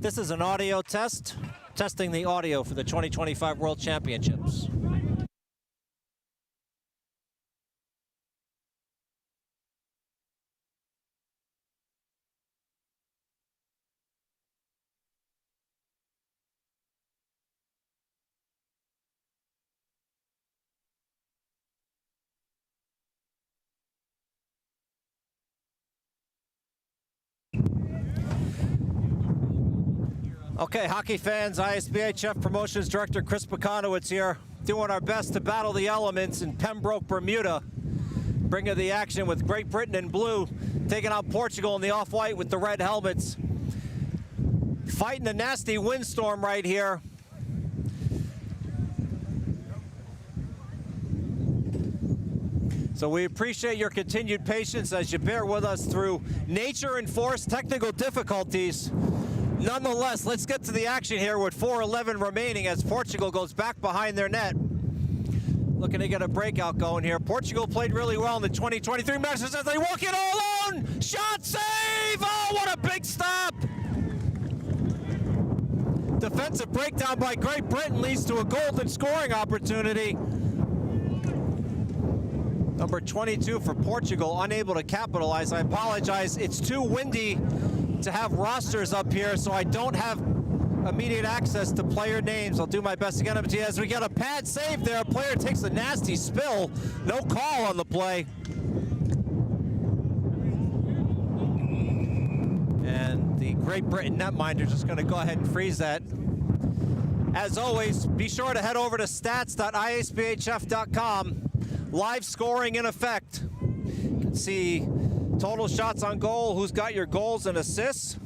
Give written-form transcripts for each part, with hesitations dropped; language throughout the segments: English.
This is an audio test, testing the audio for the 2025 World Championships. Okay, hockey fans, ISBHF Promotions Director Chris Pekanowitz here, doing our best to battle the elements in Pembroke, Bermuda. Bringing the action with Great Britain in blue, taking out Portugal in the off-white with the red helmets. Fighting a nasty windstorm right here. So we appreciate your continued patience as you bear with us through nature-enforced technical difficulties. Nonetheless, let's get to the action here with 4:11 remaining as Portugal goes back behind their net. Looking to get a breakout going here. Portugal played really well in the 2023 matches as they walk it all alone. Shot save! Oh, what a big stop! Defensive breakdown by Great Britain leads to a golden scoring opportunity. Number 22 for Portugal, unable to capitalize. I apologize, it's too windy to have rosters up here, so I don't have immediate access to player names. I'll do my best to get them to you as we get a pad save there. A player takes a nasty spill. No call on the play. And the Great Britain netminder just going to go ahead and freeze that. As always, be sure to head over to stats.isbhf.com. Live scoring in effect. You can see total shots on goal, who's got your goals and assists.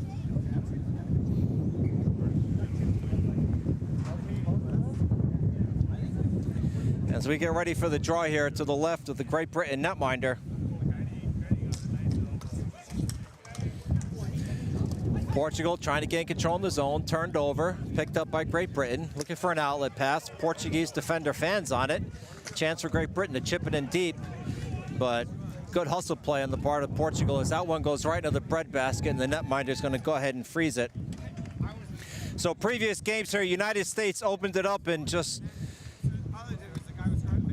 As we get ready for the draw here to the left of the Great Britain netminder. Portugal trying to gain control in the zone, turned over, picked up by Great Britain, looking for an outlet pass. Portuguese defender fans on it. Chance for Great Britain to chip it in deep, but good hustle play on the part of Portugal as that one goes right into the breadbasket, and the netminder is going to go ahead and freeze it. So previous games here, United States opened it up and just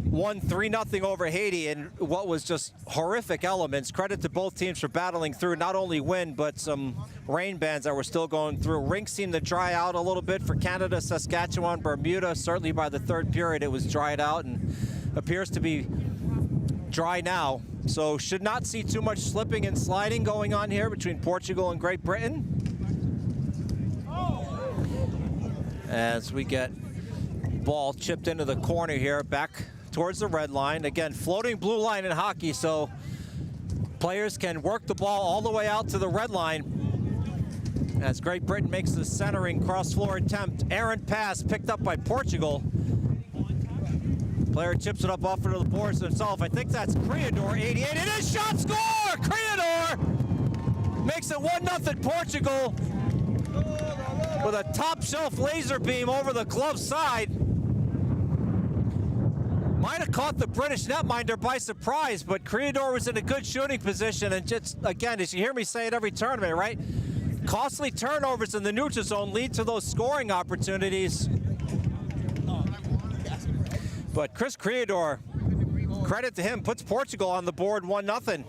won 3-0 over Haiti in what was just horrific elements. Credit to both teams for battling through not only wind, but some rain bands that were still going through. Rinks seemed to dry out a little bit for Canada, Saskatchewan, Bermuda. Certainly by the third period, it was dried out and appears to be dry now. So should not see too much slipping and sliding going on here between Portugal and Great Britain. As we get ball chipped into the corner here, back towards the red line. Again, floating blue line in hockey, so players can work the ball all the way out to the red line. As Great Britain makes the centering cross-floor attempt, errant pass picked up by Portugal. Player chips it up off into the boards himself. I think that's Criador, 88. It is shot score! Criador makes it 1-0 Portugal with a top shelf laser beam over the glove side. Might have caught the British netminder by surprise, but Criador was in a good shooting position. And just, again, as you hear me say it every tournament, right? Costly turnovers in the neutral zone lead to those scoring opportunities. But Chris Criador, credit to him, puts Portugal on the board 1-0.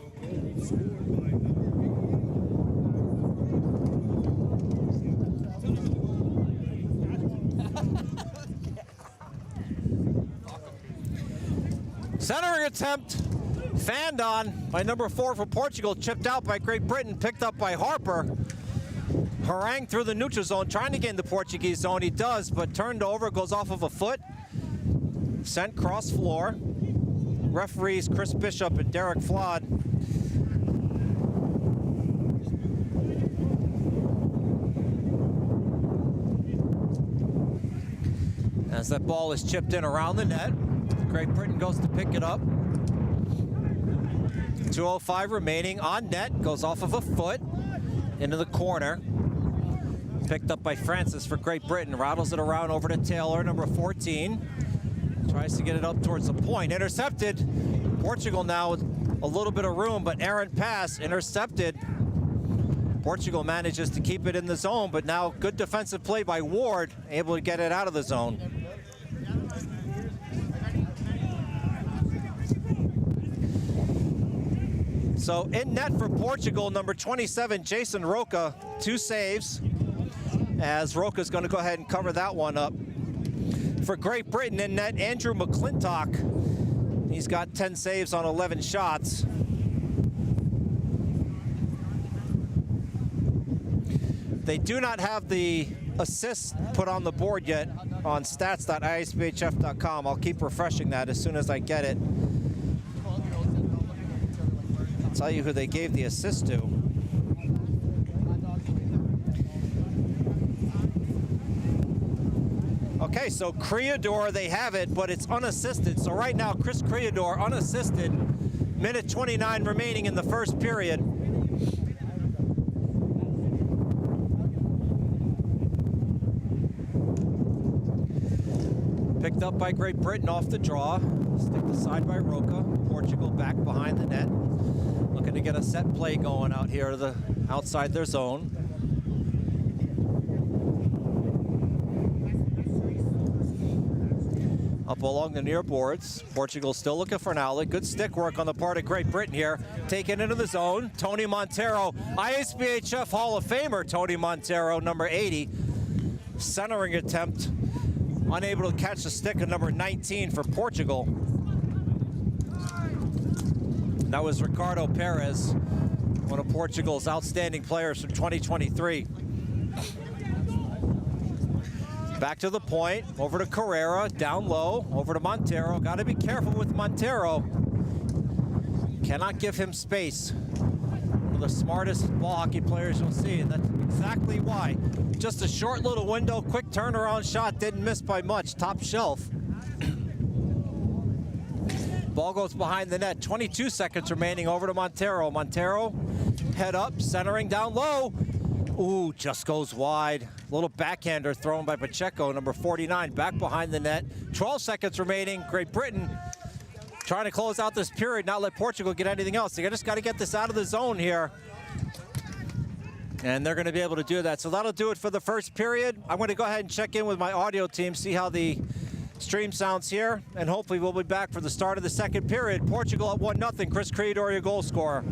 Centering attempt, fanned on by number 4 for Portugal, chipped out by Great Britain, picked up by Harper. Harangued through the neutral zone, trying to gain the Portuguese zone. He does, but turned over, goes off of a foot. Sent cross floor. Referees Chris Bishop and Derek Flood. As that ball is chipped in around the net, Great Britain goes to pick it up. 2:05 remaining on net, goes off of a foot into the corner. Picked up by Francis for Great Britain, rattles it around over to Taylor, number 14. Tries to get it up towards the point. Intercepted. Portugal now with a little bit of room, but errant pass intercepted Portugal manages to keep it in the zone, but now good defensive play by Ward, able to get it out of the zone. So in net for Portugal, number 27, Jason Roca, 2 saves, as Roca's going to go ahead and cover that one up. For Great Britain in net, Andrew McClintock, he's got 10 saves on 11 shots. They do not have the assists put on the board yet on stats.isbhf.com. I'll keep refreshing that as soon as I get it. I'll tell you who they gave the assist to. Okay, so Creador, they have it, but it's unassisted. So right now, Chris Creador, unassisted, minute 29 remaining in the first period. Picked up by Great Britain off the draw. Stick aside by Roca. Portugal back behind the net. Looking to get a set play going out here to the outside their zone. Up along the near boards. Portugal still looking for an outlet. Good stick work on the part of Great Britain here. Taken into the zone. Tony Montero, ISBHF Hall of Famer Tony Montero, number 80. Centering attempt. Unable to catch the stick of number 19 for Portugal. That was Ricardo Perez, one of Portugal's outstanding players from 2023. Back to the point, over to Carrera, down low, over to Montero. Got to be careful with Montero. Cannot give him space. One of the smartest ball hockey players you'll see, and that's exactly why. Just a short little window, quick turnaround shot, didn't miss by much, top shelf. Ball goes behind the net, 22 seconds remaining, over to Montero. Montero, head up, centering down low. Ooh, just goes wide. Little backhander thrown by Pacheco, number 49, back behind the net. 12 seconds remaining, Great Britain trying to close out this period, not let Portugal get anything else. They just got to get this out of the zone here. And they're going to be able to do that. So that'll do it for the first period. I'm going to go ahead and check in with my audio team, see how the stream sounds here, and hopefully we'll be back for the start of the second period. Portugal at 1-0. Chris Creador, your goal scorer.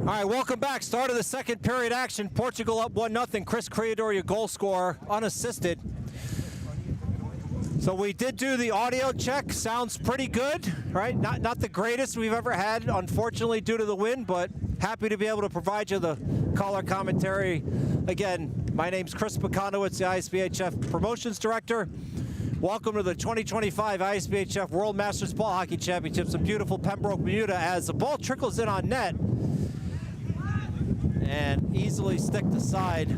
All right, welcome back. Start of the second period action. Portugal up 1-0. Chris Creador, your goal scorer, unassisted. So we did do the audio check. Sounds pretty good, right? Not the greatest we've ever had, unfortunately, due to the wind, but happy to be able to provide you the color commentary. Again, my name's Chris Pekanowicz, the ISBHF Promotions Director. Welcome to the 2025 ISBHF World Masters Ball Hockey Championships in beautiful Pembroke, Bermuda, as the ball trickles in on net and easily sticked aside.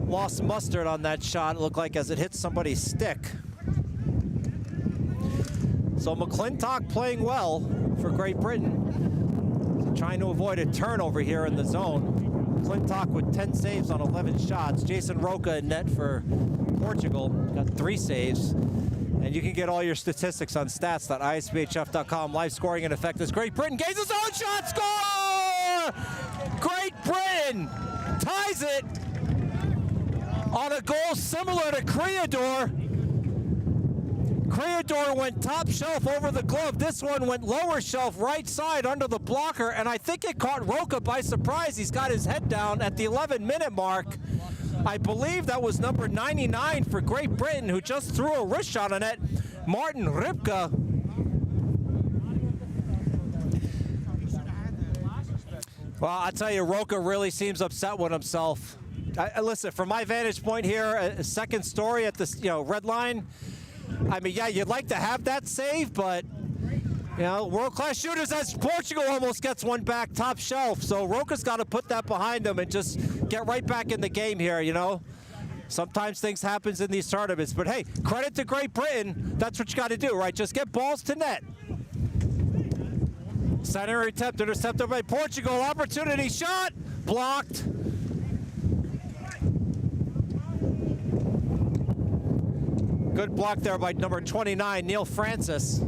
Lost mustard on that shot, it looked like, as it hit somebody's stick. So McClintock playing well for Great Britain. So trying to avoid a turnover here in the zone. McClintock with 10 saves on 11 shots. Jason Roca in net for Portugal, got 3 saves. And you can get all your statistics on stats.isbhf.com. Live scoring in effect as Great Britain gains his own shot, score! Great Britain ties it on a goal similar to Creador. Creador went top shelf over the glove. This one went lower shelf right side under the blocker, and I think it caught Roca by surprise. He's got his head down at the 11-minute mark. I believe that was number 99 for Great Britain, who just threw a wrist shot on it, Martin Ripka. Well, I tell you, Roca really seems upset with himself. Listen, from my vantage point here, a second story at this, red line. I mean, yeah, you'd like to have that save, but world-class shooters, as Portugal almost gets one back top shelf. So Roca's got to put that behind him and just get right back in the game here. Sometimes things happen in these tournaments, but hey, credit to Great Britain. That's what you got to do, right? Just get balls to net. Center attempt intercepted by Portugal. Opportunity shot blocked. Good block there by number 29, Neil Francis.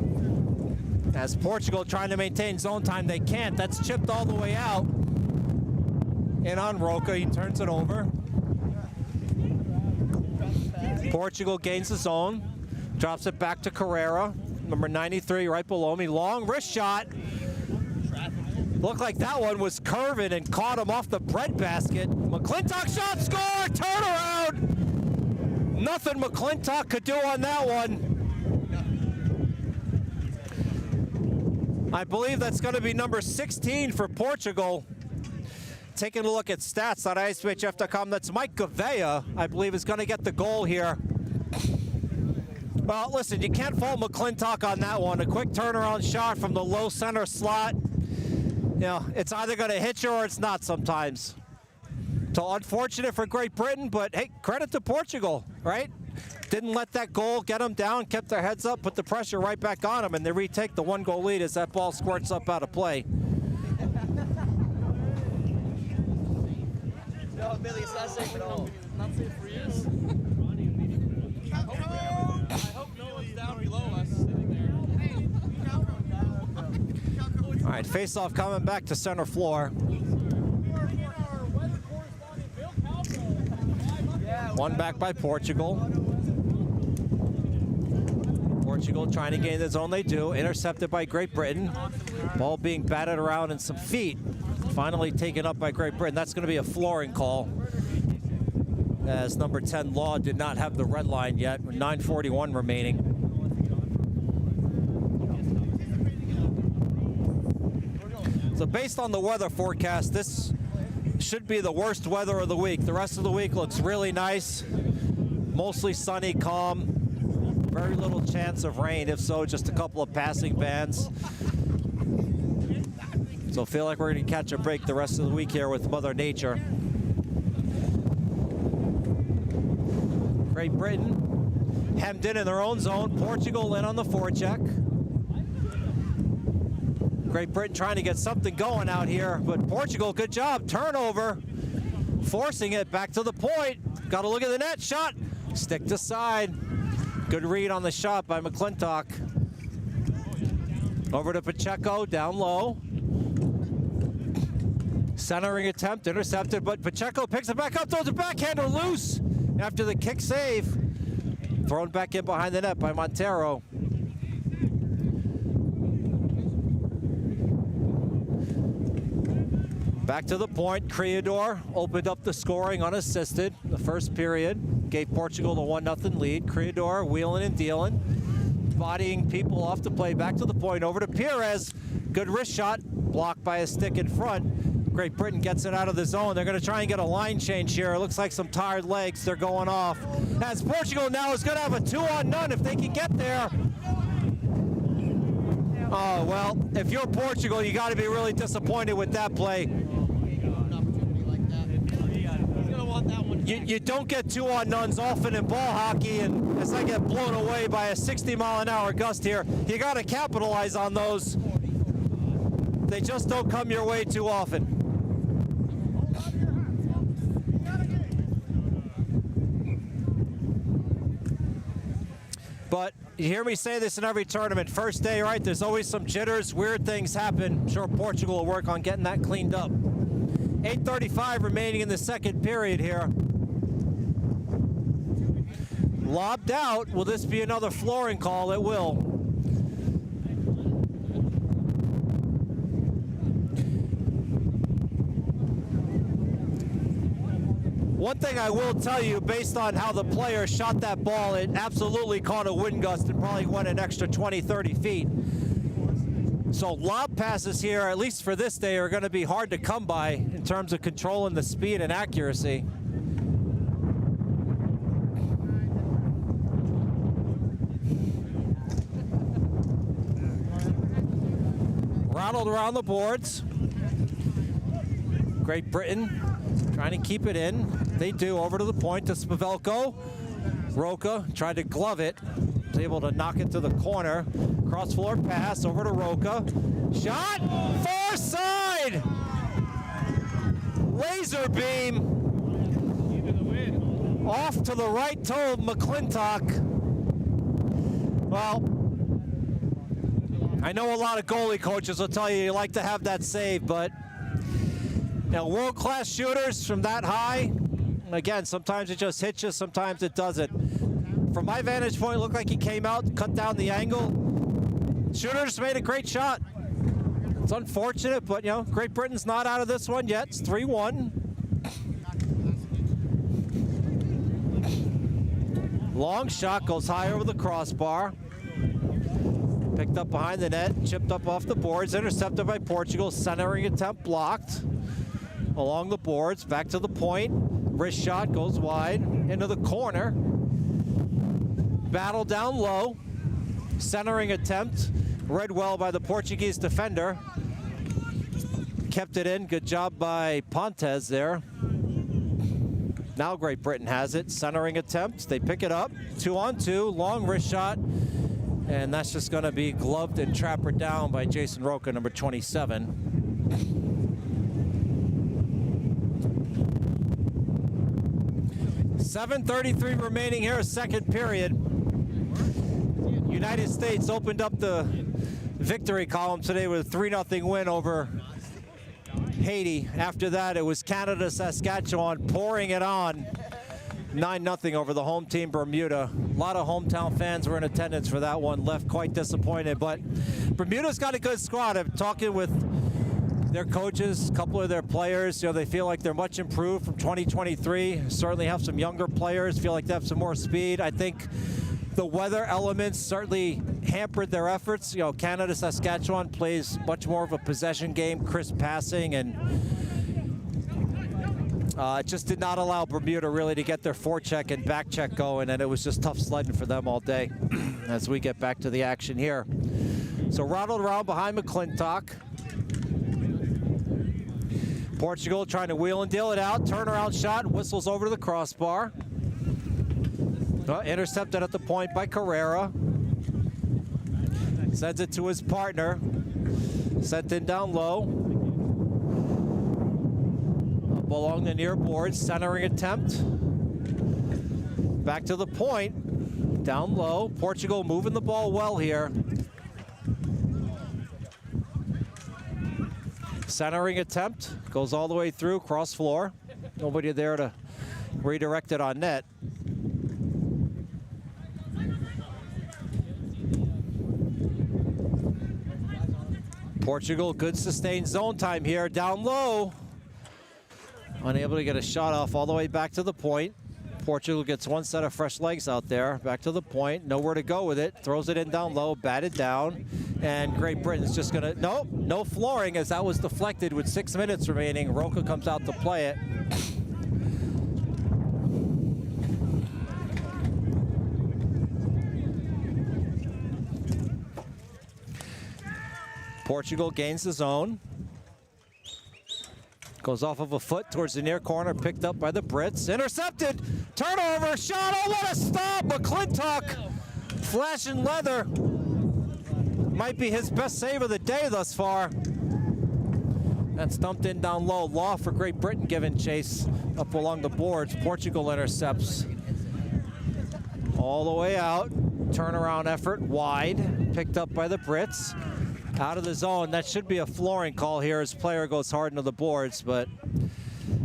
As Portugal trying to maintain zone time, they can't. That's chipped all the way out. And on Roca, he turns it over. Portugal gains the zone, drops it back to Carrera, number 93, right below me. Long wrist shot. Looked like that one was curving and caught him off the breadbasket. McClintock shot, score, turnaround. Nothing McClintock could do on that one. I believe that's going to be number 16 for Portugal. Taking a look at stats.isbhf.com, that's Mike Gavea, I believe, is going to get the goal here. Well, listen, you can't fault McClintock on that one. A quick turnaround shot from the low center slot. It's either going to hit you or it's not sometimes. So unfortunate for Great Britain, but hey, credit to Portugal, right? Didn't let that goal get them down, kept their heads up, put the pressure right back on them, and they retake the 1-goal lead as that ball squirts up out of play. No, Billy, it's not safe at all. Not safe for you. I hope no one's down below us sitting there. All right, face-off coming back to center floor. One back by Portugal. Portugal trying to gain the zone, they do. Intercepted by Great Britain. Ball being batted around in some feet. Finally taken up by Great Britain. That's going to be a flooring call, as number 10 Law did not have the red line yet, with 9:41 remaining. So based on the weather forecast, this should be the worst weather of the week. The rest of the week looks really nice. Mostly sunny, calm. Very little chance of rain. If so, just a couple of passing bands. So feel like we're going to catch a break the rest of the week here with Mother Nature. Great Britain hemmed in their own zone. Portugal in on the forecheck. Great Britain trying to get something going out here, but Portugal, good job. Turnover, forcing it back to the point. Got to look at the net. Shot, stick to side. Good read on the shot by McClintock. Over to Pacheco, down low. Centering attempt, intercepted, but Pacheco picks it back up, throws it backhander loose after the kick save. Thrown back in behind the net by Montero. Back to the point, Creador opened up the scoring unassisted in the first period. Gave Portugal a 1-0 lead. Creador wheeling and dealing, bodying people off the play. Back to the point, over to Pires. Good wrist shot, blocked by a stick in front. Great Britain gets it out of the zone. They're going to try and get a line change here. It looks like some tired legs. They're going off. As Portugal now is going to have a 2-on-none if they can get there. Oh, well, if you're Portugal, you got to be really disappointed with that play. You don't get 2-on-nones often in ball hockey, and as I get blown away by a 60-mile-an-hour gust here, you got to capitalize on those. They just don't come your way too often. But you hear me say this in every tournament. First day, right, there's always some jitters, weird things happen. I'm sure Portugal will work on getting that cleaned up. 8:35 remaining in the second period here. Lobbed out. Will this be another flooring call? It will. One thing I will tell you, based on how the player shot that ball, it absolutely caught a wind gust and probably went an extra 20, 30 feet. So lob passes here, at least for this day, are going to be hard to come by in terms of controlling the speed and accuracy. Rattled around the boards. Great Britain trying to keep it in. They do. Over to the point to Spavelko. Roca tried to glove it. Was able to knock it to the corner. Cross floor pass over to Roca. Shot! Far side! Laser beam. Off to the right toe of McClintock. Well, I know a lot of goalie coaches will tell you like to have that save, but world-class shooters from that high, again, sometimes it just hits you, sometimes it doesn't. From my vantage point, it looked like he came out, cut down the angle. Shooters made a great shot. It's unfortunate, but, Great Britain's not out of this one yet. It's 3-1. Long shot goes high over the crossbar. Picked up behind the net, chipped up off the boards, intercepted by Portugal. Centering attempt blocked. Along the boards, back to the point. Wrist shot goes wide into the corner. Battle down low. Centering attempt. Read well by the Portuguese defender. Kept it in. Good job by Pontes there. Now Great Britain has it. Centering attempt. They pick it up. 2-on-2. Long wrist shot. And that's just going to be gloved and trapper down by Jason Roca, number 27. 7:33 remaining here, second period. United States opened up the victory column today with a 3-0 win over Haiti. After that, it was Canada, Saskatchewan pouring it on. 9-0 over the home team, Bermuda. A lot of hometown fans were in attendance for that one, left quite disappointed. But Bermuda's got a good squad. I'm talking with their coaches, a couple of their players. They feel like they're much improved from 2023. Certainly have some younger players, feel like they have some more speed. I think the weather elements certainly hampered their efforts. Canada, Saskatchewan plays much more of a possession game, crisp passing, and it just did not allow Bermuda really to get their forecheck and back check going, and it was just tough sledding for them all day as we get back to the action here. So rattled around behind McClintock. Portugal trying to wheel and deal it out. Turnaround shot, whistles over to the crossbar. Intercepted at the point by Carrera. Sends it to his partner. Sent in down low. Up along the near boards, centering attempt. Back to the point. Down low. Portugal moving the ball well here. Centering attempt, goes all the way through, cross floor. Nobody there to redirect it on net. Portugal, good sustained zone time here, down low. Unable to get a shot off all the way back to the point. Portugal gets one set of fresh legs out there. Back to the point, nowhere to go with it. Throws it in down low, batted down. And Great Britain's just gonna, nope, no flooring as that was deflected with 6 minutes remaining. Roca comes out to play it. Portugal gains the zone. Goes off of a foot towards the near corner, picked up by the Brits. Intercepted, turnover, shot, oh what a stop! McClintock, flashing leather. Might be his best save of the day thus far. That's dumped in down low. Law for Great Britain giving chase up along the boards. Portugal intercepts. All the way out, turnaround effort, wide, picked up by the Brits. Out of the zone, that should be a flooring call here as player goes hard into the boards, but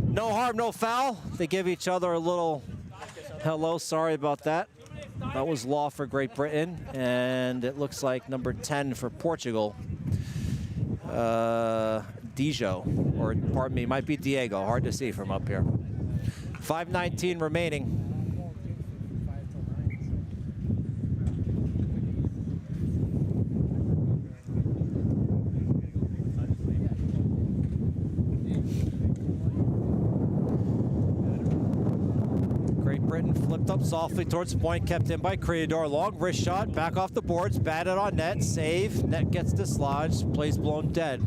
no harm, no foul. They give each other a little hello, sorry about that. That was Law for Great Britain, and it looks like number 10 for Portugal. Dijo, or pardon me, might be Diego, hard to see from up here. 5:19 remaining. Britain flipped up softly towards the point, kept in by Creador. Long wrist shot, back off the boards, batted on net, save. Net gets dislodged, plays blown dead.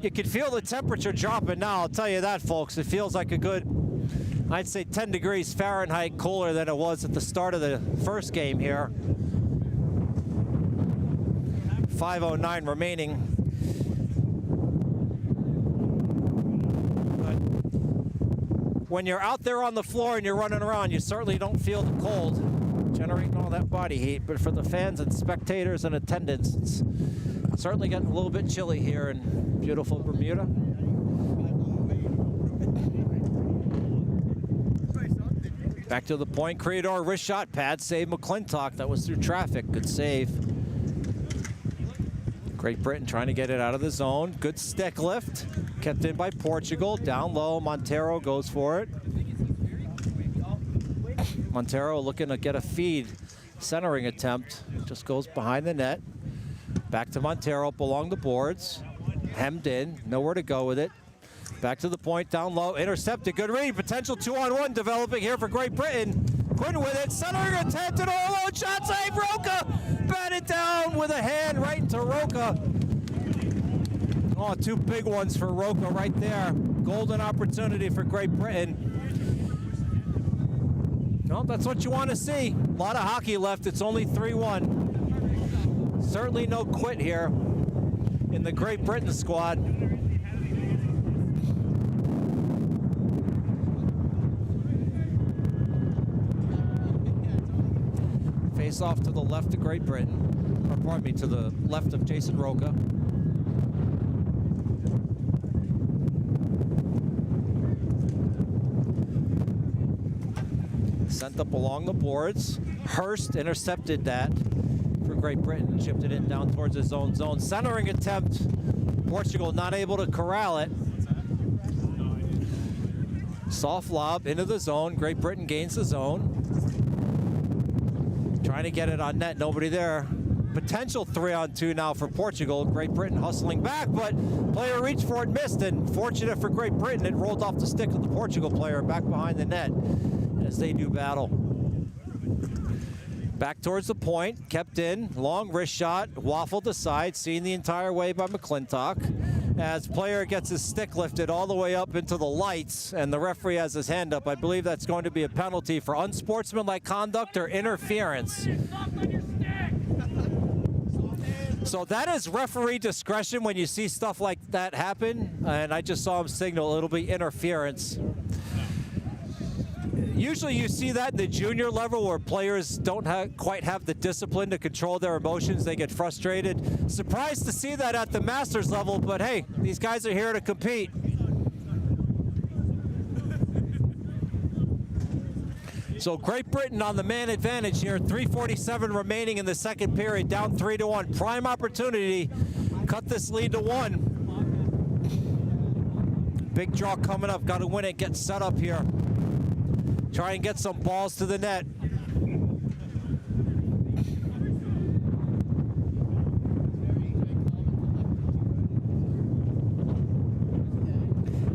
You can feel the temperature dropping now, I'll tell you that, folks. It feels like a good, I'd say 10 degrees Fahrenheit cooler than it was at the start of the first game here. 5:09 remaining. When you're out there on the floor and you're running around, you certainly don't feel the cold, generating all that body heat. But for the fans and spectators and attendants, it's certainly getting a little bit chilly here in beautiful Bermuda. Back to the point, Creador, wrist shot, pad save, McClintock. That was through traffic, good save. Great Britain trying to get it out of the zone. Good stick lift. Kept in by Portugal. Down low, Montero goes for it. Montero looking to get a feed. Centering attempt. Just goes behind the net. Back to Montero up along the boards. Hemmed in. Nowhere to go with it. Back to the point, down low. Intercepted. Good read. Potential 2-on-1 developing here for Great Britain. Quinn with it. Centering attempt and all alone. Shot save. Roca batted down with a hand right into Roca. Oh, two big ones for Roca right there. Golden opportunity for Great Britain. Well, that's what you want to see. A lot of hockey left. It's only 3-1. Certainly no quit here in the Great Britain squad. Face off to the left of Great Britain. Or pardon me, to the left of Jason Roca. Sent up along the boards. Hurst intercepted that for Great Britain. Chipped it in down towards his own zone. Centering attempt. Portugal not able to corral it. Soft lob into the zone. Great Britain gains the zone. Trying to get it on net. Nobody there. Potential 3-on-2 now for Portugal. Great Britain hustling back, but player reached for it, missed, and fortunate for Great Britain, it rolled off the stick of the Portugal player back behind the net as they do battle. Back towards the point, kept in, long wrist shot, waffled aside, seen the entire way by McClintock. As player gets his stick lifted all the way up into the lights, and the referee has his hand up. I believe that's going to be a penalty for unsportsmanlike conduct or interference. So that is referee discretion when you see stuff like that happen, and I just saw him signal it'll be interference. Usually you see that in the junior level where players don't quite have the discipline to control their emotions. They get frustrated. Surprised to see that at the Masters level, but hey, these guys are here to compete. So Great Britain on the man advantage here. 3:47 remaining in the second period, down 3-1. Prime opportunity, cut this lead to 1. Big draw coming up. Got to win it. Get set up here. Try and get some balls to the net.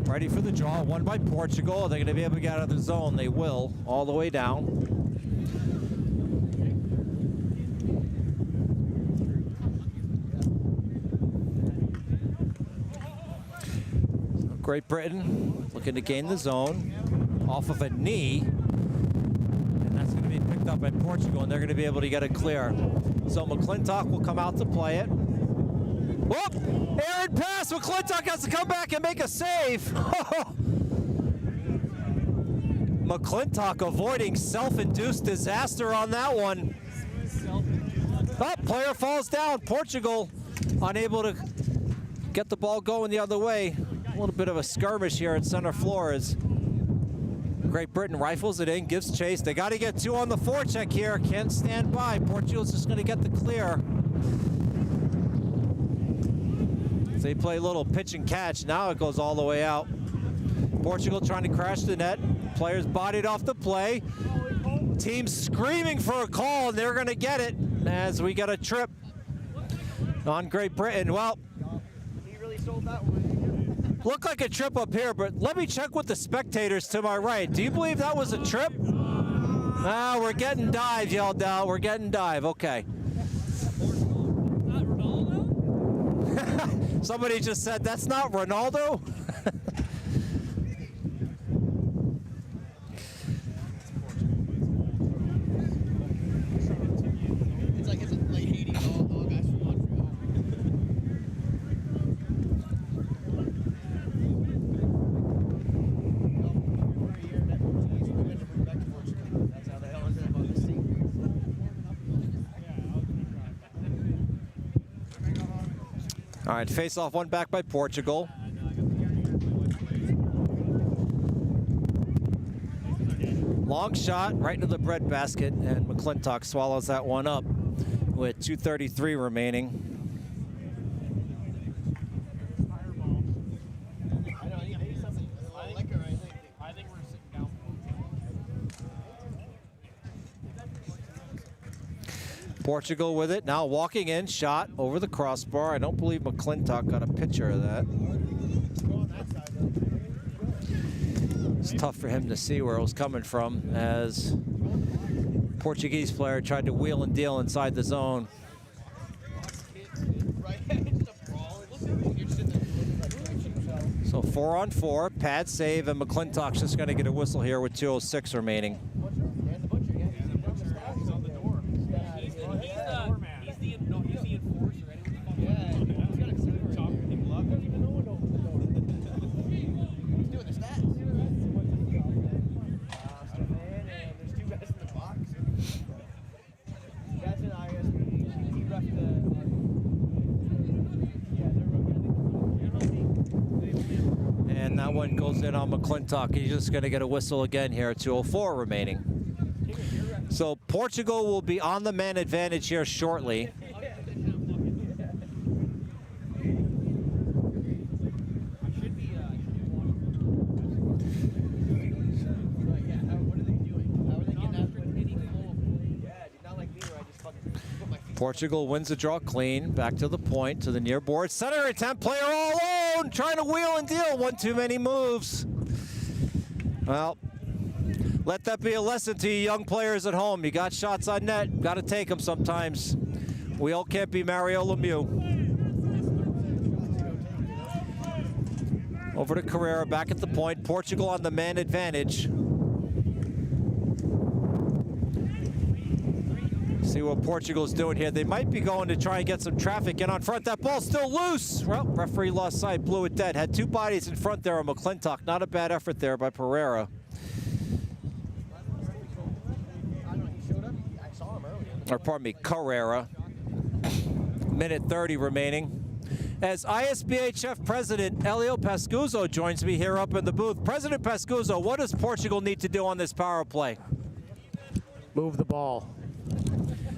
Ready for the draw. Won by Portugal. Are they going to be able to get out of the zone? They will. All the way down. Great Britain looking to gain the zone off of a knee. And that's going to be picked up by Portugal, and they're going to be able to get it clear. So McClintock will come out to play it. Whoop! Errant pass. McClintock has to come back and make a save. McClintock avoiding self-induced disaster on that one. Oh, player falls down. Portugal unable to get the ball going the other way. A little bit of a skirmish here at center floor as Great Britain rifles it in, gives chase. They got to get two on the forecheck here. Can't stand by. Portugal's just going to get the clear. They play a little pitch and catch. Now it goes all the way out. Portugal trying to crash the net. Players bodied off the play. Team screaming for a call, and they're going to get it as we get a trip on Great Britain. Well, He really sold that one. looked like a trip up here, but let me check with the spectators to my right. Do you believe that was a trip? Ah, we're getting dive, yelled out. We're getting dive. Okay. Somebody just said, that's not Ronaldo? It's like Haiti, all guys from Montreal. Every year that Portuguese were going to bring back to Portugal. That's how the hell ended up on the sea. All right, face-off one back by Portugal. Long shot right into the breadbasket, and McClintock swallows that one up with 2:33 remaining. I know, you need something a little liquor, I think we're sitting down. Portugal with it, now walking in, shot over the crossbar. I don't believe McClintock got a picture of that. It's tough for him to see where it was coming from as Portuguese player tried to wheel and deal inside the zone. So 4-on-4, pad save, and McClintock's just going to get a whistle here with 2:06 remaining. And that one goes in on McClintock. He's just going to get a whistle again here, 2:04 remaining. So Portugal will be on the man advantage here shortly. Portugal wins the draw clean, back to the point, to the near board. Center attempt, player all alone, trying to wheel and deal. One too many moves. Well, let that be a lesson to you young players at home. You got shots on net, got to take them sometimes. We all can't be Mario Lemieux. Over to Carrera, back at the point. Portugal on the man advantage. See what Portugal's doing here. They might be going to try and get some traffic in on front. That ball's still loose. Well, referee lost sight, blew it dead. Had two bodies in front there on McClintock. Not a bad effort there by Pereira. Or pardon me, Carrera. Minute 30 remaining. As ISBHF President Elio Pascuzzo joins me here up in the booth. President Pascuzzo, what does Portugal need to do on this power play? Move the ball.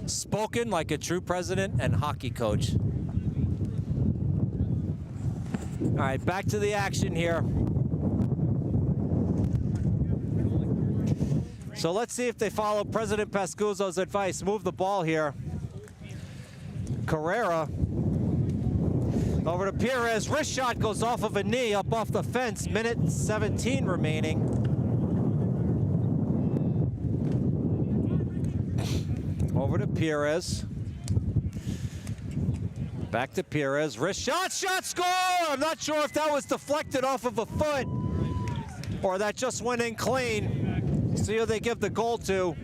Spoken like a true president and hockey coach. All right, back to the action here. So let's see if they follow President Pascuzzo's advice. Move the ball here. Carrera over to Perez. Wrist shot goes off of a knee up off the fence. Minute 17 remaining. Over to Perez. Back to Perez. Wrist shot, score! I'm not sure if that was deflected off of a foot or that just went in clean. See who they give the goal to.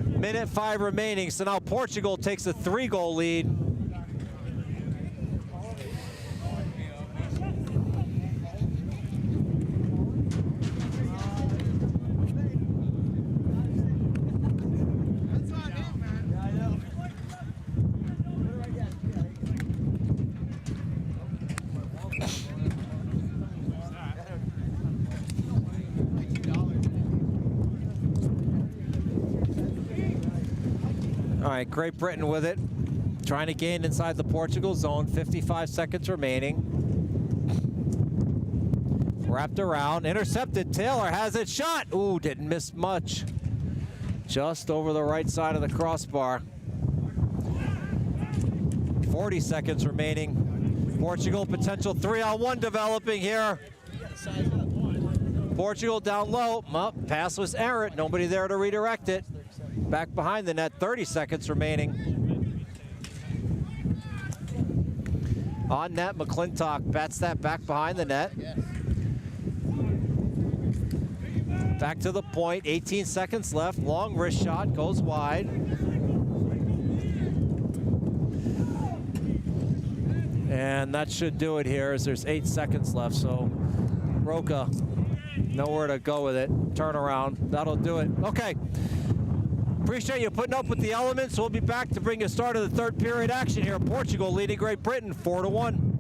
Minute 5 remaining. So now Portugal takes a 3-goal lead. All right, Great Britain with it. Trying to gain inside the Portugal zone. 55 seconds remaining. Wrapped around, intercepted. Taylor has it, shot. Ooh, didn't miss much. Just over the right side of the crossbar. 40 seconds remaining. Portugal potential 3-on-1 developing here. Portugal down low. Pass was errant. Nobody there to redirect it. Back behind the net, 30 seconds remaining. On net, McClintock bats that back behind the net. Back to the point, 18 seconds left. Long wrist shot, goes wide. And that should do it here as there's 8 seconds left. So Roca, nowhere to go with it. Turn around, that'll do it. Okay. Appreciate you putting up with the elements. We'll be back to bring you start of the third period action here. Portugal leading Great Britain 4-1.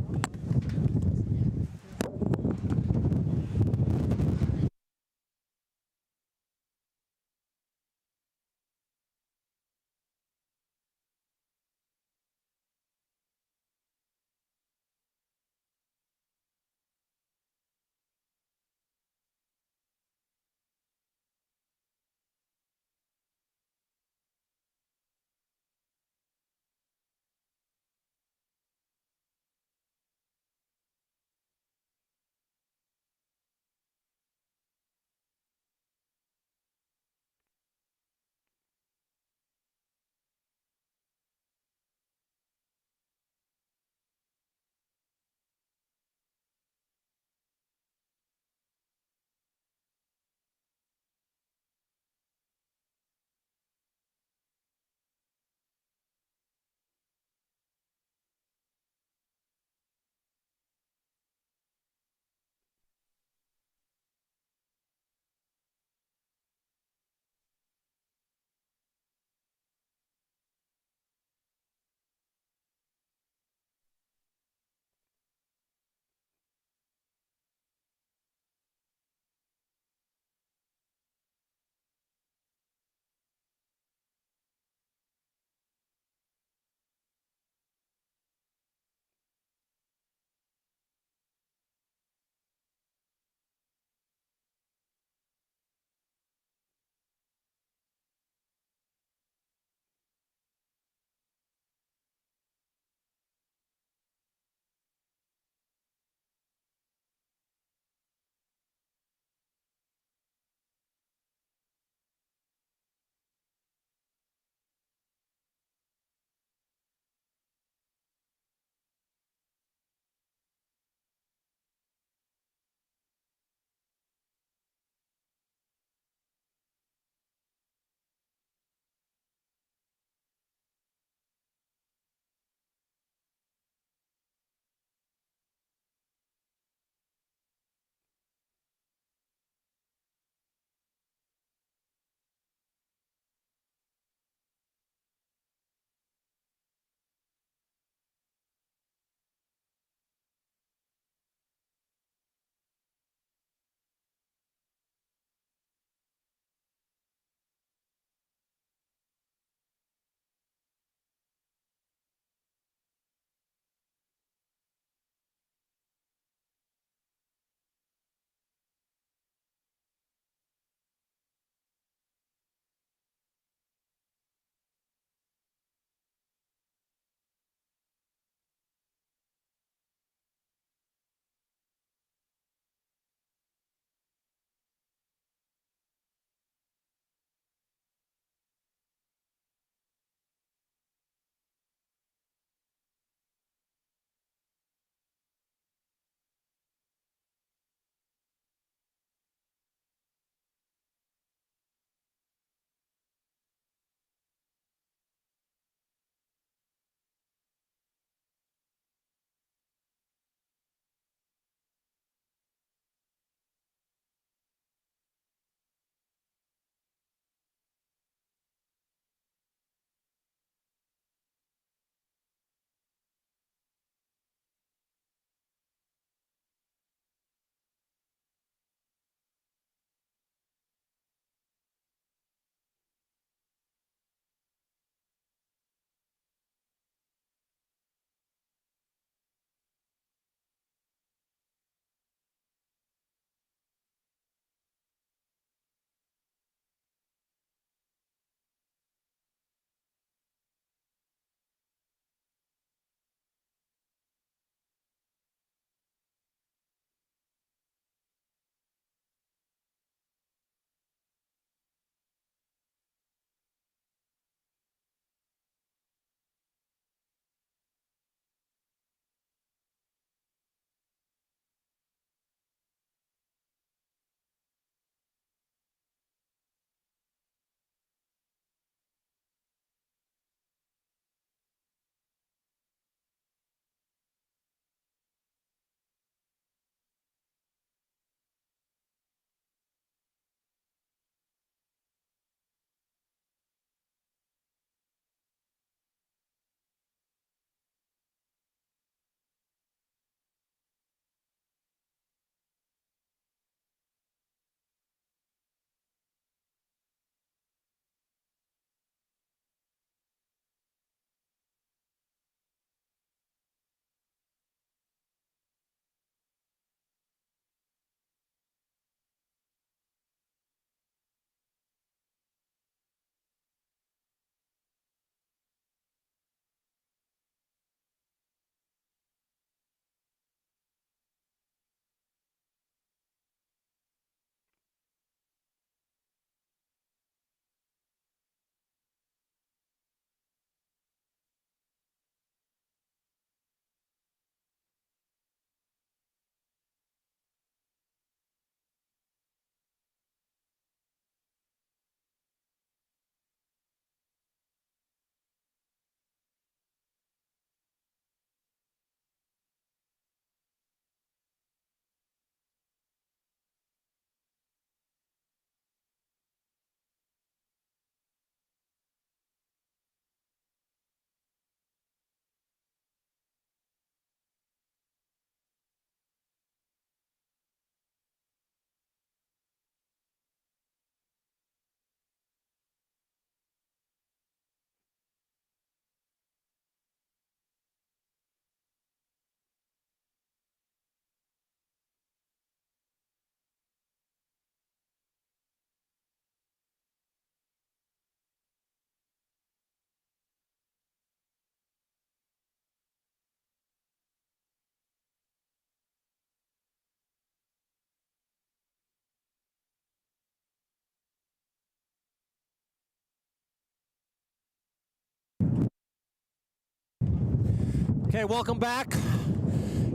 Okay, welcome back.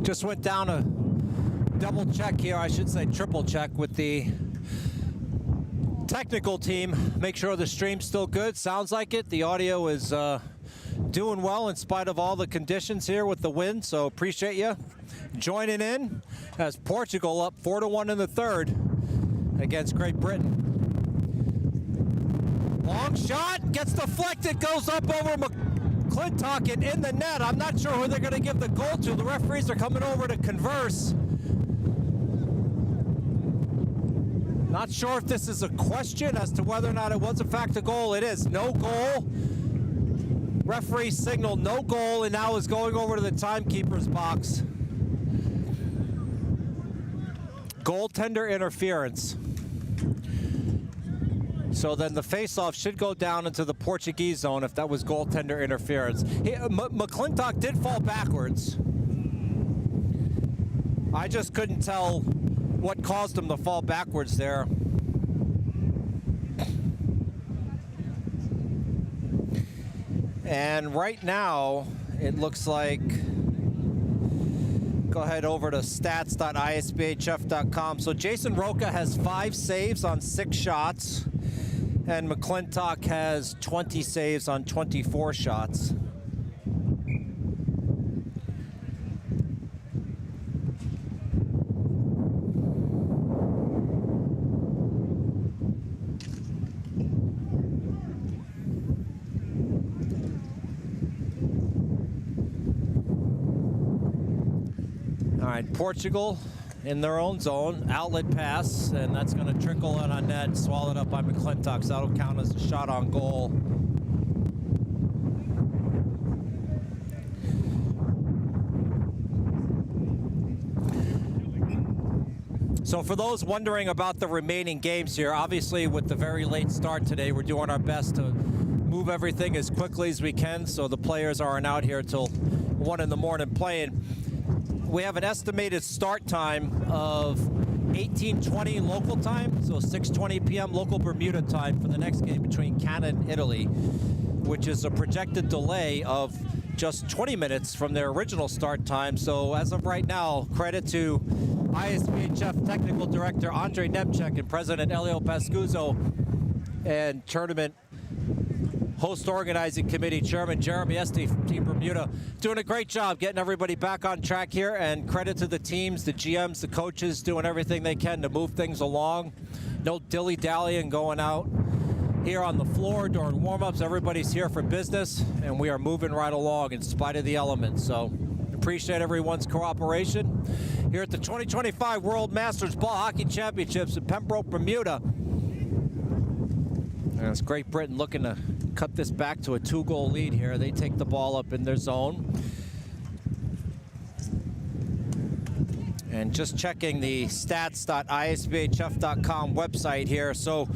Just went down a double check here, I should say triple check with the technical team. Make sure the stream's still good. Sounds like it. The audio is doing well in spite of all the conditions here with the wind, so appreciate you joining in as Portugal up 4-1 in the third against Great Britain. Long shot, gets deflected, goes up over McClintock and in the net. I'm not sure who they're going to give the goal to. The referees are coming over to converse. Not sure if this is a question as to whether or not it was in fact a goal. It is. No goal. Referee signaled no goal and now is going over to the timekeeper's box. Goaltender interference. So then the faceoff should go down into the Portuguese zone if that was goaltender interference. McClintock did fall backwards. I just couldn't tell what caused him to fall backwards there. And right now, it looks like, go ahead over to stats.isbhf.com. So Jason Roca has 5 saves on 6 shots. And McClintock has 20 saves on 24 shots. All right, Portugal in their own zone, outlet pass, and that's going to trickle in on net, swallowed up by McClintock, so that'll count as a shot on goal. So for those wondering about the remaining games here, obviously with the very late start today, we're doing our best to move everything as quickly as we can so the players aren't out here till 1 in the morning playing. We have an estimated start time of 18:20 local time, so 6:20 p.m. local Bermuda time for the next game between Canada and Italy, which is a projected delay of just 20 minutes from their original start time. So as of right now, credit to ISBHF Technical Director Andre Nemchek and President Elio Pascuzzo and Tournament Host Organizing Committee Chairman Jeremy Esty from Team Bermuda, doing a great job getting everybody back on track here, and credit to the teams, the GMs, the coaches, doing everything they can to move things along. No dilly-dallying going out here on the floor during warm-ups. Everybody's here for business, and we are moving right along in spite of the elements. So appreciate everyone's cooperation here at the 2025 World Masters Ball Hockey Championships in Pembroke, Bermuda. And it's Great Britain looking to cut this back to a 2-goal lead here. They take the ball up in their zone. And just checking the stats.isbhf.com website here. So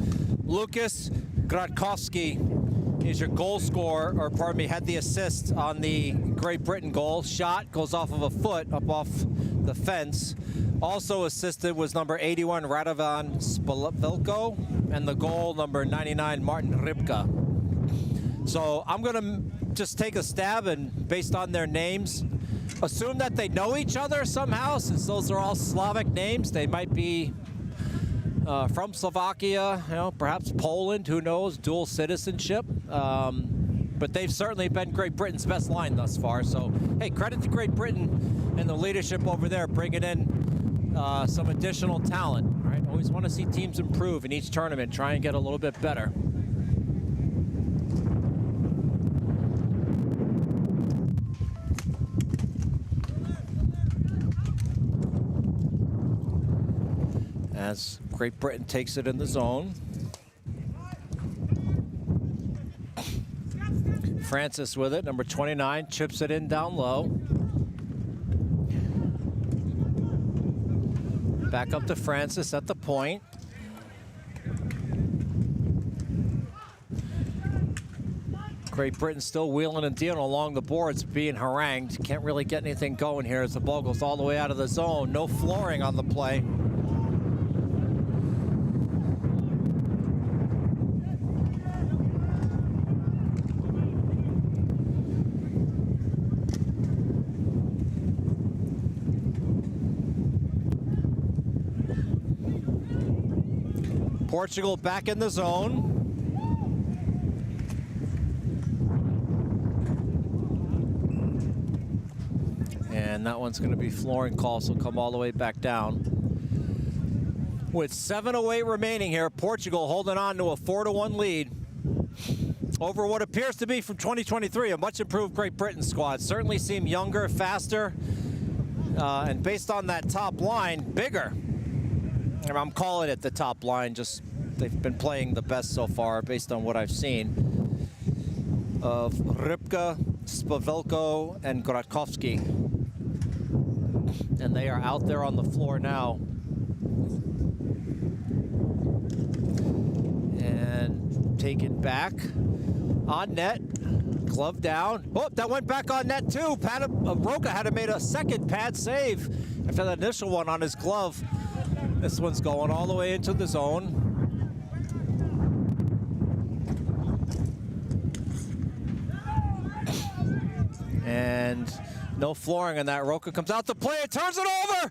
Lucas Gradkowski is your goal scorer, or pardon me, had the assist on the Great Britain goal. Shot goes off of a foot up off the fence. Also assisted was number 81 Radovan Spilko, and the goal number 99 Martin Rybka. So I'm going to just take a stab and, based on their names, assume that they know each other somehow, since those are all Slavic names. They might be from Slovakia, you know, perhaps Poland, who knows, dual citizenship. But they've certainly been Great Britain's best line thus far. So, hey, credit to Great Britain and the leadership over there, bringing in some additional talent. Right? Always want to see teams improve in each tournament, try and get a little bit better. As Great Britain takes it in the zone. Francis with it, number 29, chips it in down low. Back up to Francis at the point. Great Britain still wheeling and dealing along the boards, being harangued. Can't really get anything going here as the ball goes all the way out of the zone. No flooring on the play. Portugal back in the zone. And that one's going to be flooring call, so come all the way back down. With 7:08 remaining here, Portugal holding on to a 4-1 lead over what appears to be from 2023, a much improved Great Britain squad. Certainly seem younger, faster, and based on that top line, bigger. And I'm calling it the top line, just they've been playing the best so far based on what I've seen of Rybka, Spavelko, and Gratkovski. And they are out there on the floor now. And taken back on net, glove down. Oh, that went back on net too. Roca had to made a second pad save after that initial one on his glove. This one's going all the way into the zone. And no flooring on that. Roca comes out to play it, turns it over.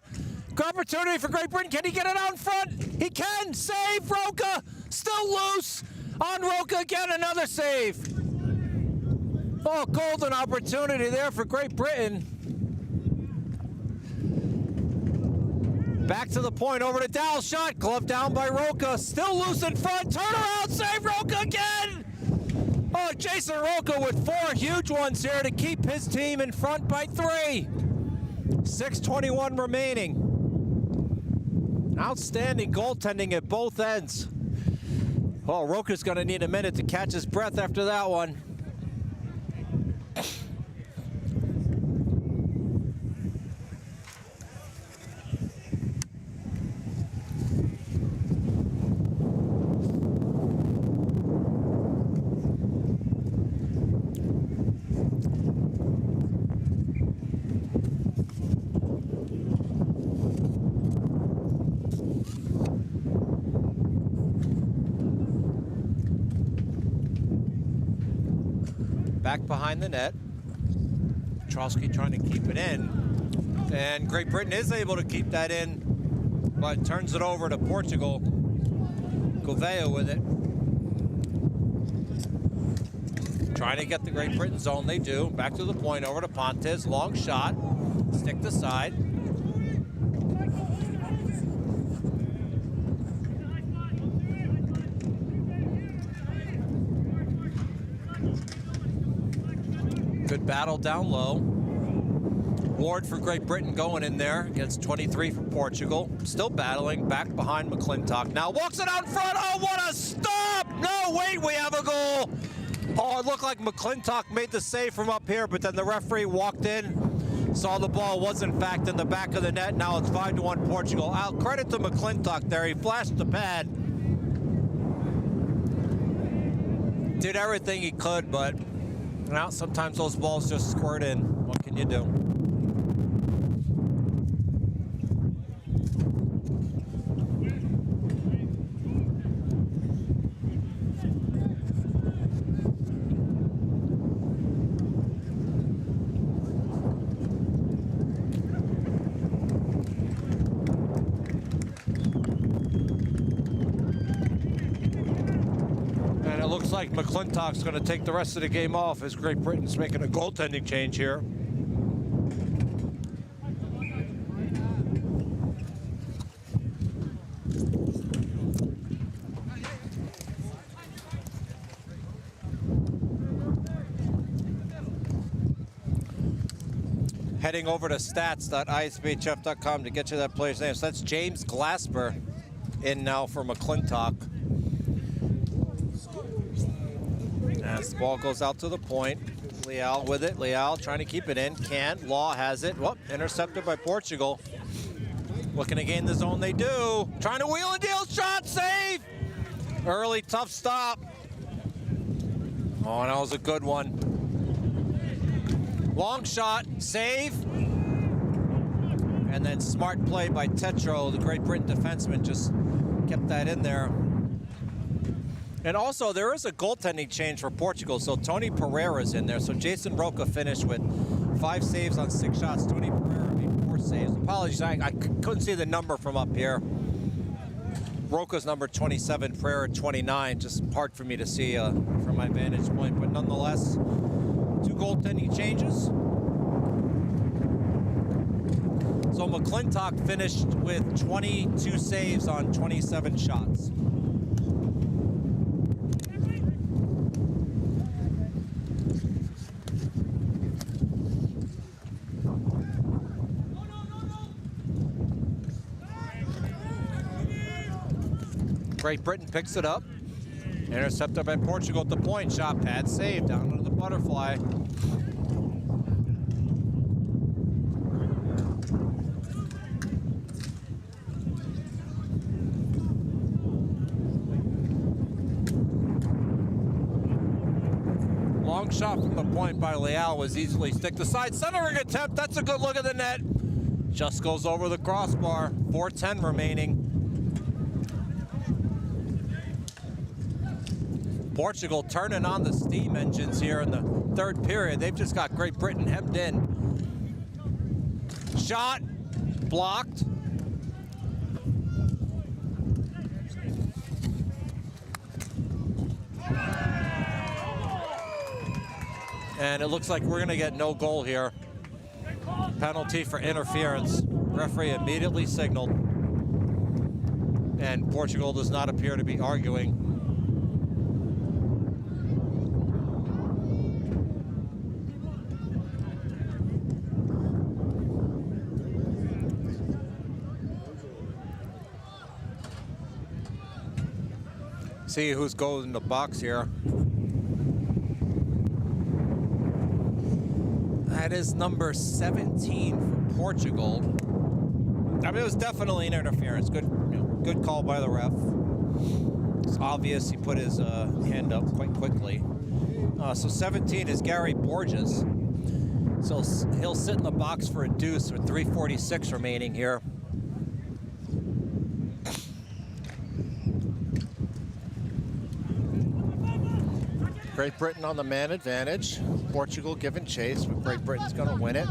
Good opportunity for Great Britain. Can he get it out in front? He can. Save, Roca. Still loose. On Roca again, another save. Oh, golden opportunity there for Great Britain. Back to the point, over to Dowell, shot, glove down by Roca, still loose in front, turn around, save Roca again! Oh, Jason Roca with 4 huge ones here to keep his team in front by 3. 6:21 remaining. Outstanding goaltending at both ends. Oh, Roca's gonna need a minute to catch his breath after that one. Back behind the net. Trotsky trying to keep it in. And Great Britain is able to keep that in, but turns it over to Portugal. Gouveia with it. Trying to get the Great Britain zone, they do. Back to the point, over to Pontes, long shot. Stick to side. Good battle down low. Ward for Great Britain going in there. Gets 23 for Portugal. Still battling back behind McClintock. Now walks it out in front. Oh, what a stop! No, wait, we have a goal. Oh, it looked like McClintock made the save from up here, but then the referee walked in, saw the ball was in fact in the back of the net. Now it's 5-1 Portugal. Out. Credit to McClintock there. He flashed the pad. Did everything he could, but now sometimes those balls just squirt in. What can you do? Looks like McClintock's going to take the rest of the game off as Great Britain's making a goaltending change here. Heading over to stats.isbhf.com to get you that player's name. So that's James Glasper in now for McClintock. As the ball goes out to the point, Leal with it. Leal trying to keep it in. Can't. Law has it. Whoop, intercepted by Portugal. Looking to gain the zone, they do. Trying to wheel and deal. Shot, save! Early, tough stop. Oh, that was a good one. Long shot, save. And then smart play by Tetro, the Great Britain defenseman, just kept that in there. And also, there is a goaltending change for Portugal, so Tony Pereira's in there. So Jason Roca finished with 5 saves on 6 shots. Tony Pereira made 4 saves. Apologies, I couldn't see the number from up here. Roca's number 27, Pereira 29. Just hard for me to see from my vantage point, but nonetheless, 2 goaltending changes. So McClintock finished with 22 saves on 27 shots. Great Britain picks it up. Intercepted by Portugal at the point. Shot pad save down into the butterfly. Long shot from the point by Leal was easily stick to side. Centering attempt. That's a good look at the net. Just goes over the crossbar. 4:10 remaining. Portugal turning on the steam engines here in the 3rd period. They've just got Great Britain hemmed in. Shot blocked. And it looks like we're gonna get no goal here. Penalty for interference. Referee immediately signaled. And Portugal does not appear to be arguing. See who's going in the box here. That is number 17 for Portugal. I mean, it was definitely an interference. Good call by the ref. It's obvious he put his hand up quite quickly. So 17 is Gary Borges. So he'll sit in the box for a deuce with 3:46 remaining here. Great Britain on the man advantage. Portugal giving chase, but Great Britain's going to win it.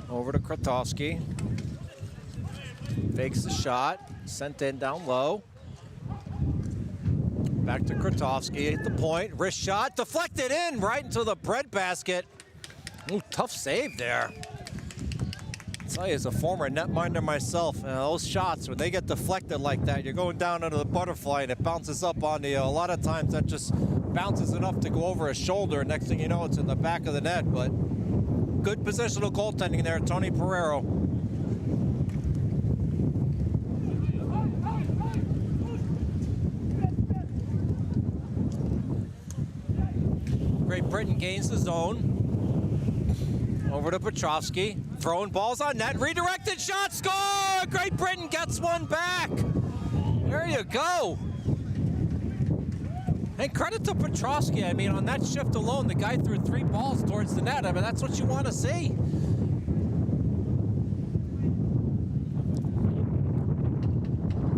Over to Krotowski. Fakes the shot. Sent in down low. Back to Krotowski at the point. Wrist shot. Deflected in right into the breadbasket. Ooh, tough save there. I'll tell you, as a former netminder myself, those shots, when they get deflected like that, you're going down under the butterfly and it bounces up on you. A lot of times that just bounces enough to go over his shoulder. Next thing you know, it's in the back of the net. But good positional goaltending there, Tony Pereira. Great Britain gains the zone. Over to Petrovsky, throwing balls on net, redirected shot, score! Great Britain gets one back. There you go. And credit to Petrovsky. I mean, on that shift alone, the guy threw 3 balls towards the net. I mean, that's what you want to see.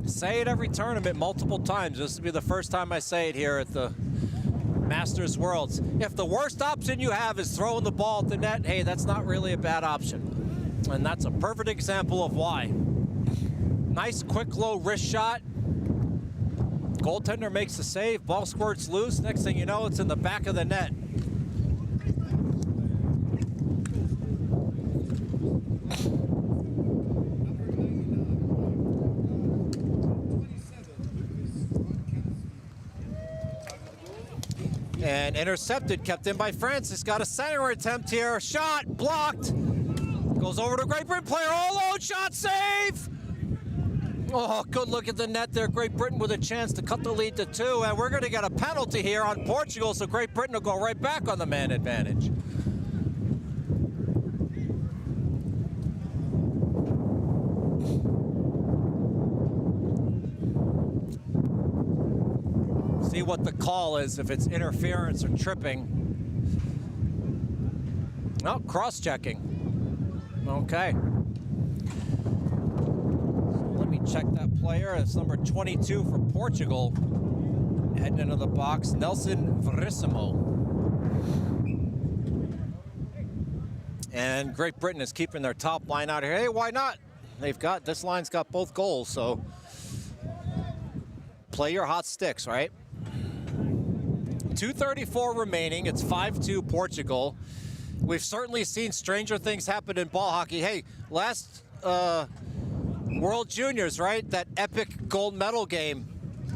Say it every tournament multiple times. This will be the first time I say it here at the Masters Worlds. If the worst option you have is throwing the ball at the net, hey, that's not really a bad option. And that's a perfect example of why. Nice, quick, low wrist shot. Goaltender makes the save. Ball squirts loose. Next thing you know, it's in the back of the net. And intercepted, kept in by Francis. Got a center attempt here. Shot blocked. Goes over to Great Britain player. All alone. Shot save. Oh, good look at the net there. Great Britain with a chance to cut the lead to 2. And we're going to get a penalty here on Portugal. So Great Britain will go right back on the man advantage. See what the call is, if it's interference or tripping. Oh, cross-checking. Okay. So let me check that player. It's number 22 for Portugal. Heading into the box, Nelson Verissimo. And Great Britain is keeping their top line out here. Hey, why not? This line's got both goals, so play your hot sticks, right? 2:34 remaining. It's 5-2 Portugal. We've certainly seen stranger things happen in ball hockey. Hey, last World Juniors, right? That epic gold medal game.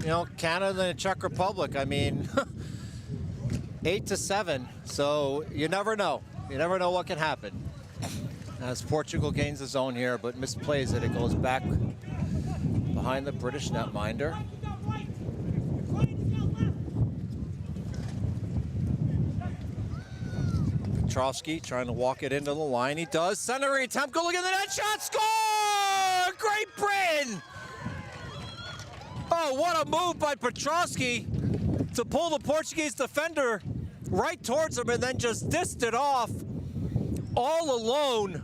You know, Canada and the Czech Republic. I mean, 8-7. So you never know. You never know what can happen. As Portugal gains the zone here, but misplays it. It goes back behind the British netminder. Petrovsky trying to walk it into the line. He does. Center attempt. Go look at the net shot. Score! Great Britain! Oh, what a move by Petrovsky to pull the Portuguese defender right towards him and then just dissed it off all alone.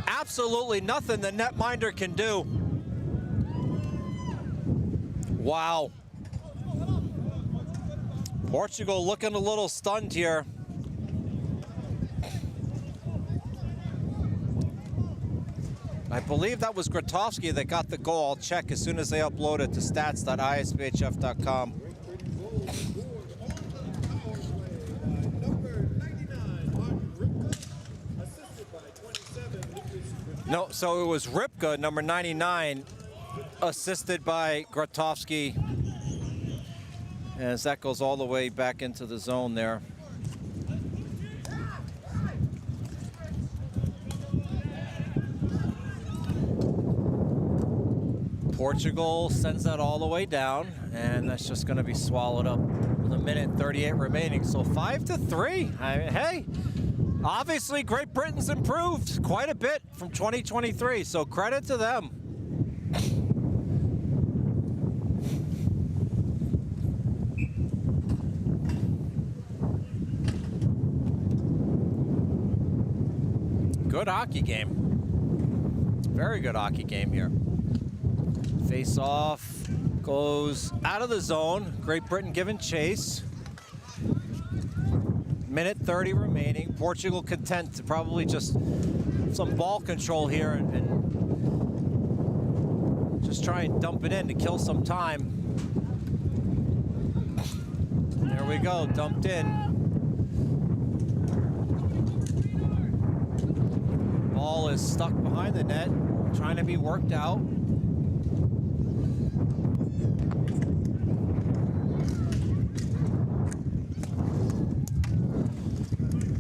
Absolutely nothing the netminder can do. Wow. Portugal looking a little stunned here. I believe that was Grotowski that got the goal. I'll check as soon as they upload it to stats.isphf.com. No, so it was Ripka, number 99, assisted by Grotowski. As that goes all the way back into the zone there. Portugal sends that all the way down, and that's just going to be swallowed up with 1:38 remaining. So 5-3. I mean, hey, obviously Great Britain's improved quite a bit from 2023, so credit to them. Good hockey game. Very good hockey game here. Face off goes out of the zone. Great Britain giving chase. 1:30 remaining. Portugal content to probably just some ball control here and just try and dump it in to kill some time. There we go, dumped in. Ball is stuck behind the net, trying to be worked out.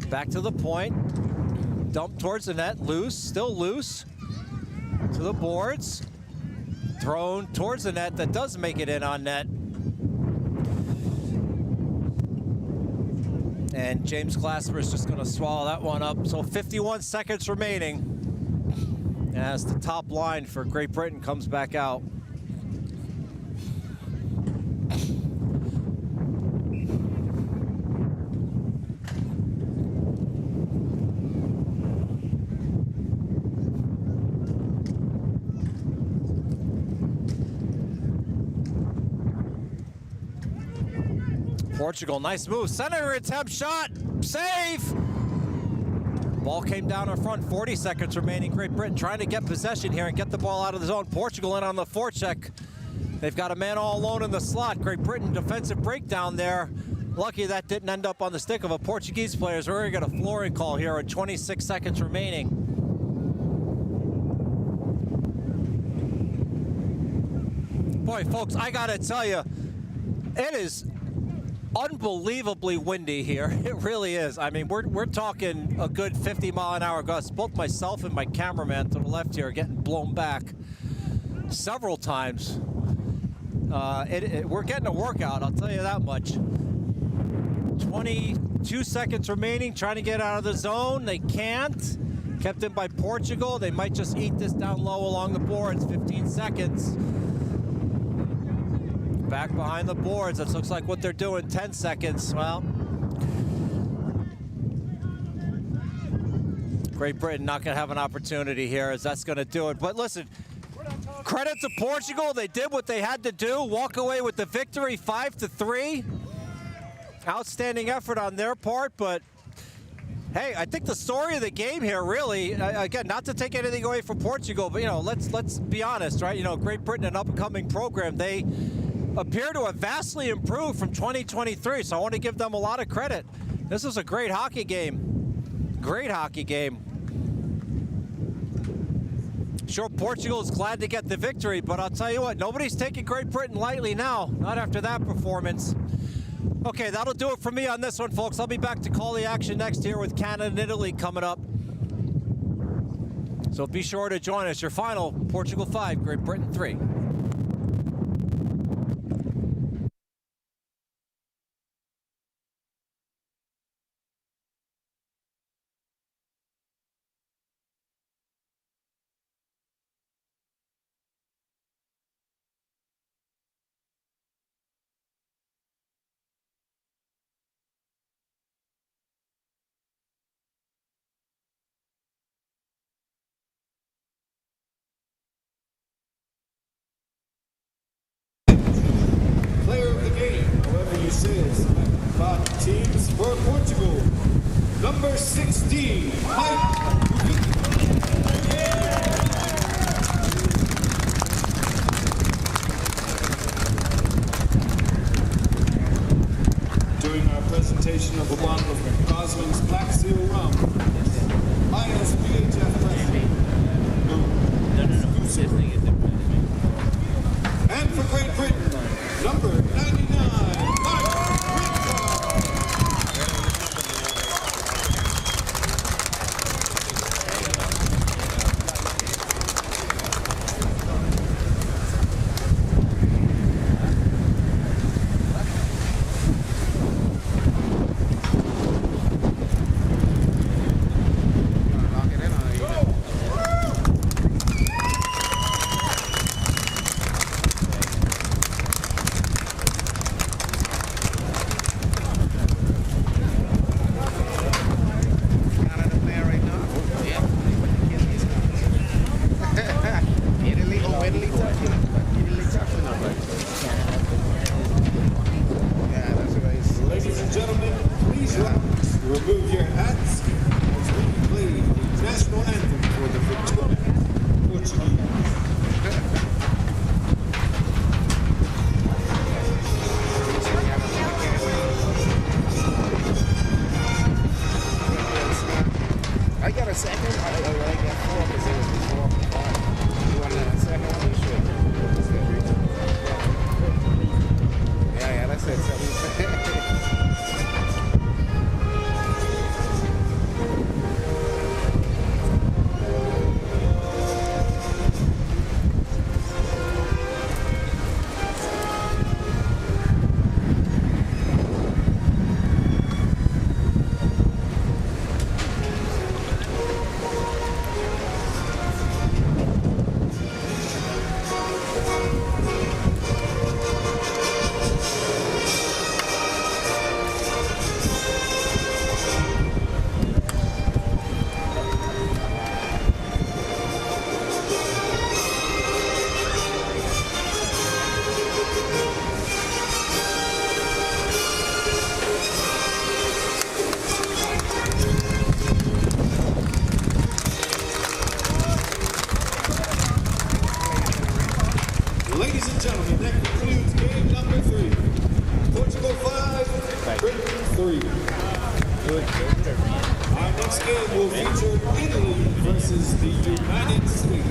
Back to the point. Dump towards the net, loose, still loose. To the boards. Thrown towards the net, that does make it in on net. And James Glasper is just going to swallow that one up. So 51 seconds remaining as the top line for Great Britain comes back out. Portugal, nice move. Center attempt shot. Save. Ball came down in front. 40 seconds remaining. Great Britain trying to get possession here and get the ball out of the zone. Portugal in on the forecheck. They've got a man all alone in the slot. Great Britain defensive breakdown there. Lucky that didn't end up on the stick of a Portuguese player. So we're going to get a flooring call here with 26 seconds remaining. Boy, folks, I got to tell you, it is unbelievably windy here. It really is. I mean, we're talking a good 50-mile-an-hour gusts. Both myself and my cameraman to the left here are getting blown back several times. We're getting a workout, I'll tell you that much. 22 seconds remaining, trying to get out of the zone. They can't. Kept in by Portugal. They might just eat this down low along the boards. 15 seconds. Back behind the boards. That looks like what they're doing. 10 seconds. Well, Great Britain not going to have an opportunity here, as that's going to do it. But listen, credit to Portugal. They did what they had to do. Walk away with the victory, 5-3. Outstanding effort on their part, but Hey, I think the story of the game here, really, again, not to take anything away from Portugal, but let's be honest, right? Great Britain, an up-and-coming program, they appear to have vastly improved from 2023. So I want to give them a lot of credit. This was a great hockey game. Great hockey game. Sure, Portugal is glad to get the victory, but I'll tell you what, nobody's taking Great Britain lightly now. Not after that performance. Okay, that'll do it for me on this one, folks. I'll be back to call the action next here with Canada and Italy coming up. So be sure to join us. Your final, Portugal 5, Great Britain 3. Player of the game, however you say it, 5 teams for Portugal. Number 16, Mike. During our presentation of a bottle of Rosling's Black Seal Rum, ISBHF President, and for Great Britain, number 99, Ladies and gentlemen, please rise. Remove your hats as we play the national anthem for the victorious Portuguese. I got a second. I got 4 because it was before 5. You want a second one? Sure. Yeah, that's it. Ladies and gentlemen, that concludes game number 3. Portugal 5, Britain 3. Our next game will feature Italy versus the United States.